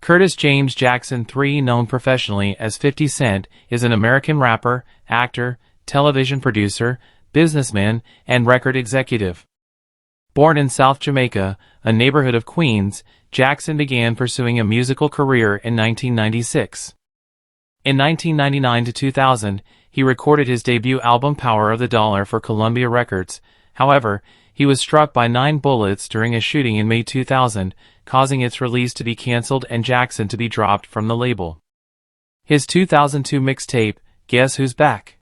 Curtis James Jackson III, known professionally as 50 Cent, is an American rapper, actor, television producer, businessman, and record executive. Born in South Jamaica, a neighborhood of Queens, Jackson began pursuing a musical career in 1996. In 1999 to 2000, he recorded his debut album Power of the Dollar for Columbia Records. However, he was struck by 9 bullets during a shooting in May 2000, causing its release to be cancelled and Jackson to be dropped from the label. His 2002 mixtape, Guess Who's Back?,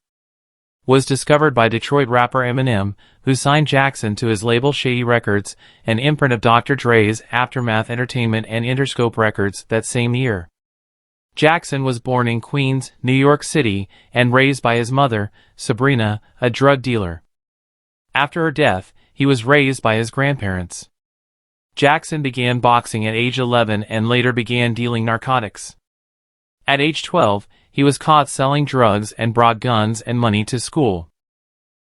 was discovered by Detroit rapper Eminem, who signed Jackson to his label Shady Records, an imprint of Dr. Dre's Aftermath Entertainment and Interscope Records, that same year. Jackson was born in Queens, New York City, and raised by his mother, Sabrina, a drug dealer. After her death, he was raised by his grandparents. Jackson began boxing at age 11 and later began dealing narcotics. At age 12, he was caught selling drugs and brought guns and money to school.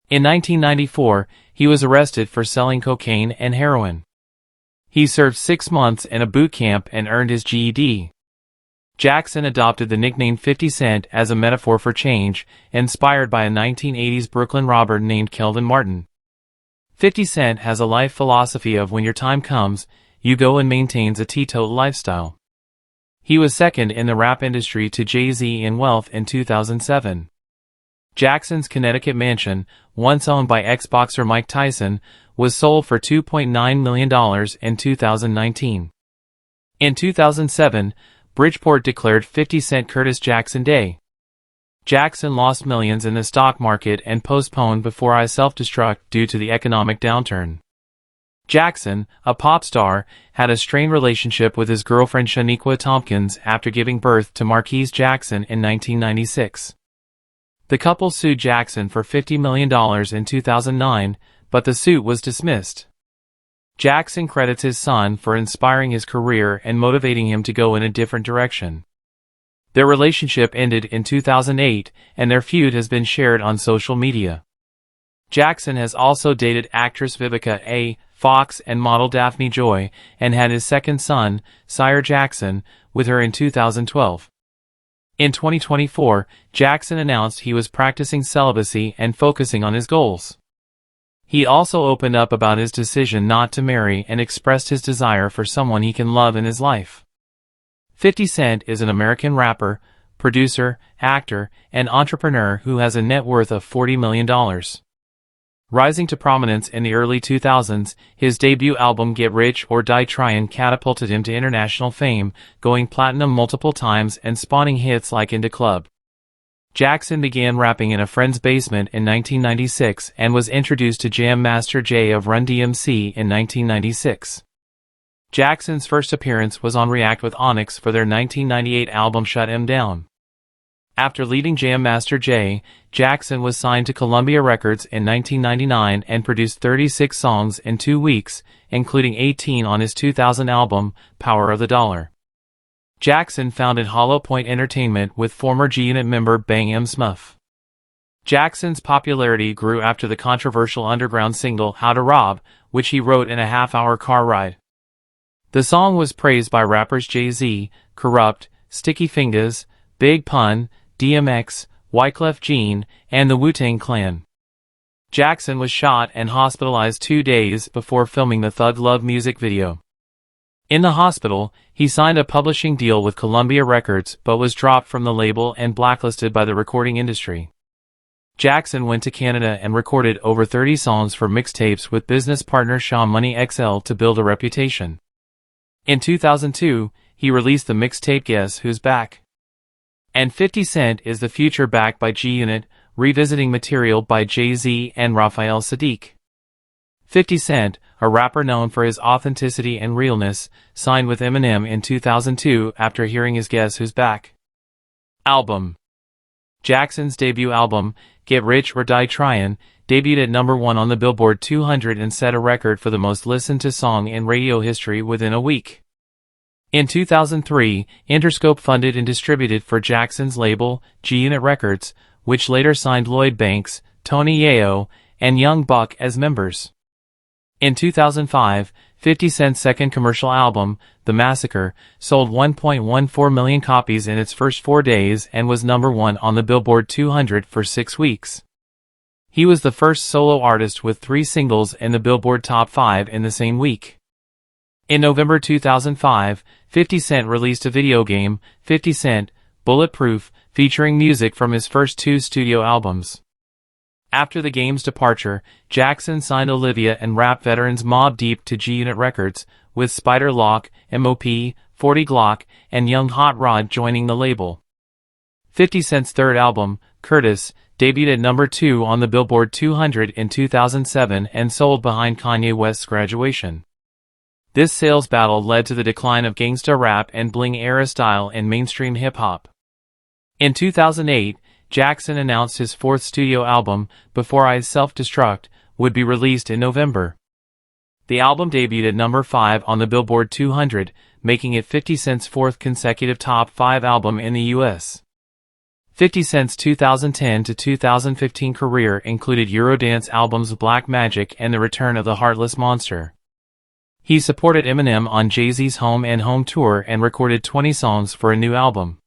In 1994, he was arrested for selling cocaine and heroin. He served 6 months in a boot camp and earned his GED. Jackson adopted the nickname 50 Cent as a metaphor for change, inspired by a 1980s Brooklyn robber named Keldon Martin. 50 Cent has a life philosophy of when your time comes, you go, and maintains a teetotal lifestyle. He was second in the rap industry to Jay-Z in wealth in 2007. Jackson's Connecticut mansion, once owned by ex-boxer Mike Tyson, was sold for $2.9 million in 2019. In 2007, Bridgeport declared 50 Cent Curtis Jackson Day. Jackson lost millions in the stock market and postponed Before I Self-Destruct due to the economic downturn. Jackson, a pop star, had a strained relationship with his girlfriend Shaniqua Tompkins after giving birth to Marquise Jackson in 1996. The couple sued Jackson for $50 million in 2009, but the suit was dismissed. Jackson credits his son for inspiring his career and motivating him to go in a different direction. Their relationship ended in 2008, and their feud has been shared on social media. Jackson has also dated actress Vivica A. Fox and model Daphne Joy, and had his second son, Sire Jackson, with her in 2012. In 2024, Jackson announced he was practicing celibacy and focusing on his goals. He also opened up about his decision not to marry and expressed his desire for someone he can love in his life. 50 Cent is an American rapper, producer, actor, and entrepreneur who has a net worth of $40 million. Rising to prominence in the early 2000s, his debut album Get Rich or Die Tryin' catapulted him to international fame, going platinum multiple times and spawning hits like Into Club. Jackson began rapping in a friend's basement in 1996 and was introduced to Jam Master Jay of Run DMC in 1996. Jackson's first appearance was on React with Onyx for their 1998 album Shut 'Em Down. After leaving Jam Master Jay, Jackson was signed to Columbia Records in 1999 and produced 36 songs in 2 weeks, including 18 on his 2000 album, Power of the Dollar. Jackson founded Hollow Point Entertainment with former G-Unit member Bang M. Smuff. Jackson's popularity grew after the controversial underground single How to Rob, which he wrote in a half-hour car ride. The song was praised by rappers Jay-Z, Corrupt, Sticky Fingers, Big Pun, DMX, Wyclef Jean, and the Wu-Tang Clan. Jackson was shot and hospitalized 2 days before filming the Thug Love music video. In the hospital, he signed a publishing deal with Columbia Records but was dropped from the label and blacklisted by the recording industry. Jackson went to Canada and recorded over 30 songs for mixtapes with business partner Shaw Money XL to build a reputation. In 2002, he released the mixtape Guess Who's Back? And 50 Cent is the future, backed by G-Unit, revisiting material by Jay-Z and Raphael Saadiq. 50 Cent, a rapper known for his authenticity and realness, signed with Eminem in 2002 after hearing his Guess Who's Back? Album. Jackson's debut album, Get Rich or Die Tryin', debuted at number 1 on the Billboard 200 and set a record for the most listened to song in radio history within a week. In 2003, Interscope funded and distributed for Jackson's label, G-Unit Records, which later signed Lloyd Banks, Tony Yayo, and Young Buck as members. In 2005, 50 Cent's second commercial album, The Massacre, sold 1.14 million copies in its first 4 days and was number 1 on the Billboard 200 for 6 weeks. He was the first solo artist with 3 singles in the Billboard Top 5 in the same week. In November 2005, 50 Cent released a video game, 50 Cent, Bulletproof, featuring music from his first 2 studio albums. After the game's departure, Jackson signed Olivia and rap veterans Mobb Deep to G-Unit Records, with Spider Lock, M.O.P., 40 Glock, and Young Hot Rod joining the label. 50 Cent's third album, Curtis, debuted at number 2 on the Billboard 200 in 2007 and sold behind Kanye West's Graduation. This sales battle led to the decline of gangsta rap and bling-era style in mainstream hip-hop. In 2008, Jackson announced his 4th studio album, Before I Self-Destruct, would be released in November. The album debuted at number 5 on the Billboard 200, making it 50 Cent's 4th consecutive top 5 album in the U.S. 50 Cent's 2010 to 2015 career included Eurodance albums Black Magic and The Return of the Heartless Monster. He supported Eminem on Jay-Z's Home and Home tour and recorded 20 songs for a new album.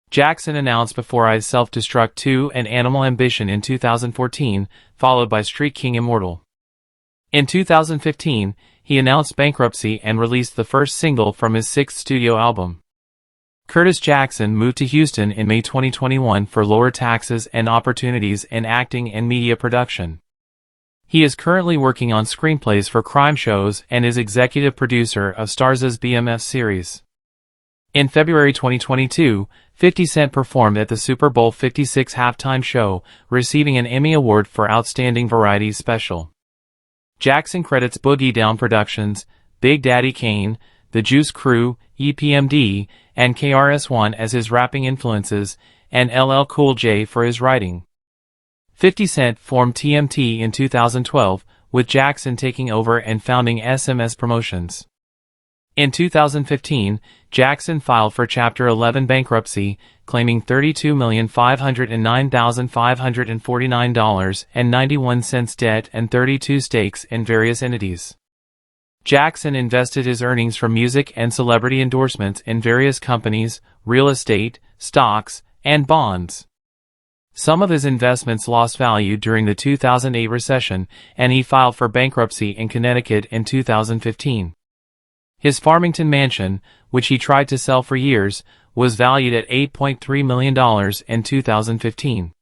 Jackson announced Before I Self-Destruct 2 and Animal Ambition in 2014, followed by Street King Immortal. In 2015, he announced bankruptcy and released the first single from his 6th studio album. Curtis Jackson moved to Houston in May 2021 for lower taxes and opportunities in acting and media production. He is currently working on screenplays for crime shows and is executive producer of Starz's BMF series. In February 2022, 50 Cent performed at the Super Bowl 56 halftime show, receiving an Emmy Award for Outstanding Variety Special. Jackson credits Boogie Down Productions, Big Daddy Kane, The Juice Crew, EPMD, and KRS-One as his rapping influences, and LL Cool J for his writing. 50 Cent formed TMT in 2012, with Jackson taking over and founding SMS Promotions. In 2015, Jackson filed for Chapter 11 bankruptcy, claiming $32,509,549.91 debt and 32 stakes in various entities. Jackson invested his earnings from music and celebrity endorsements in various companies, real estate, stocks, and bonds. Some of his investments lost value during the 2008 recession, and he filed for bankruptcy in Connecticut in 2015. His Farmington mansion, which he tried to sell for years, was valued at $8.3 million in 2015.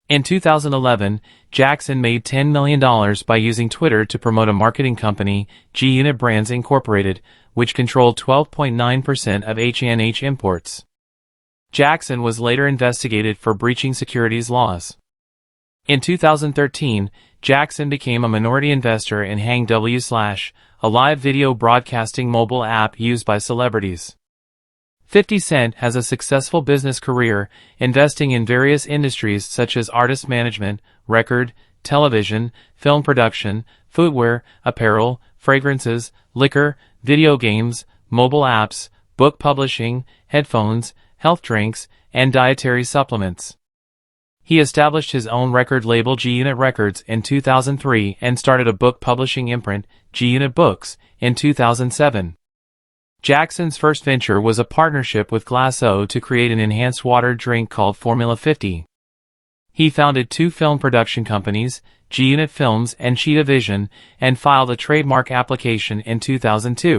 In 2011, Jackson made $10 million by using Twitter to promote a marketing company, G-Unit Brands Incorporated, which controlled 12.9% of H&H imports. Jackson was later investigated for breaching securities laws. In 2013, Jackson became a minority investor in Hang W/, a live video broadcasting mobile app used by celebrities. 50 Cent has a successful business career, investing in various industries such as artist management, record, television, film production, footwear, apparel, fragrances, liquor, video games, mobile apps, book publishing, headphones, health drinks, and dietary supplements. He established his own record label G-Unit Records in 2003 and started a book publishing imprint, G-Unit Books, in 2007. Jackson's first venture was a partnership with Glass O to create an enhanced water drink called Formula 50. He founded 2 film production companies, G-Unit Films and Cheetah Vision, and filed a trademark application in 2002.